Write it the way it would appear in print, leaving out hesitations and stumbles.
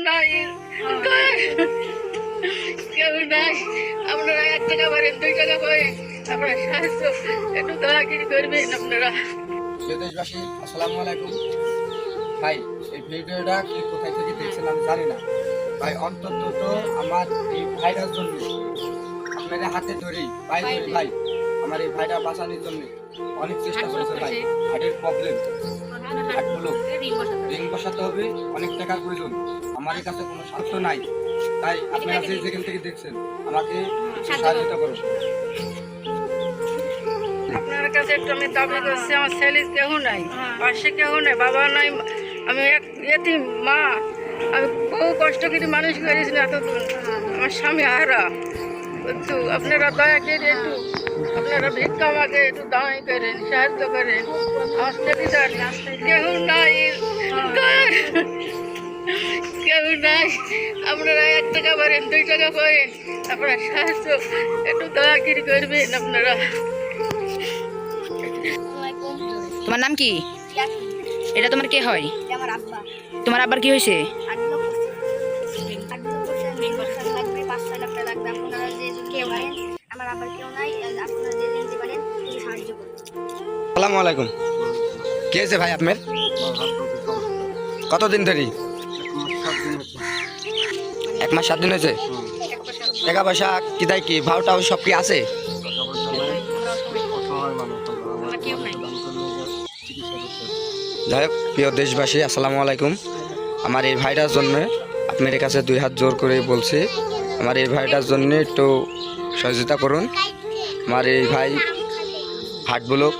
নাই কেউ নাই। আপনারা 1 টাকা পারেন, 2 টাকা পারেন, আপনারা সাহায্য একটু দয়াগিরি করবেন আপনারা। দেশবাসী আসসালামু আলাইকুম। ভাই এই ভিডিওটা কি কোথায় থেকে দেখছেন আমি জানি না ভাই, অন্তত তো আমার এই ভাইটার জন্য আপনাদের হাতে ধরি ভাই ধরি ভাই, আমার এই ভাইটা বাঁচানোর জন্য অনেক চেষ্টা করেছে ভাই। হার্টের প্রবলেম, হার্টগুলো রিং বসাতে হবে, অনেক টাকার প্রয়োজন। আমার কাছে কোনো স্বার্থ নাই, তাই আপনারা যে যেখান থেকে দেখছেন আমাকে সহযোগিতা করুন। আপনার কাছে একটু আমি দাবি করছি, আমার ছেলে কেউ নাই, পাশে কেউ নাই, বাবা নাই, আমি এক এতিম মা। আমি বহু কষ্ট করে মানুষ করেছি না, এত আমার স্বামী হারা। একটু আপনারা দয়া করে একটু আপনারা ভিক্ষা আমাকে একটু দাঁড়াই করেন, সাহায্য করেন। আমার ছেলেটা কেউ নাই, কেউ নাই। আপনারা 1 টাকা পারেন, 2 টাকা পারেন, আপনারা সাহায্য একটু দয়াগিরি করবেন আপনারা। তোমার নাম কি? এটা তোমার কে হয়? আমার আব্বা। তোমার আব্বার কি হয়েছে? 8 লক্ষ লাগবে, 5-6 লাখ টাকা লাগবে। আপনারা যে কেউ নাই, আমার আব্বার কেউ নাই, আপনারা যে দিতে পারেন একটু সাহায্য করুন। আসসালামু আলাইকুম। কে হয়েছে ভাই আপনার? কতদিন ধরে? 1 মাস 7 দিন হয়েছে। টাকা পয়সা কি দেয়, কি ভাওটাও সব কি আছে? যাই হোক, প্রিয় দেশবাসী আসসালামু আলাইকুম। আমার এই ভাইটার জন্য আপনার কাছে 2 হাত জোর করে বলছি, আমার এই ভাইটার জন্য একটু সহযোগিতা করুন। আমার এই ভাই হার্ট ব্লক,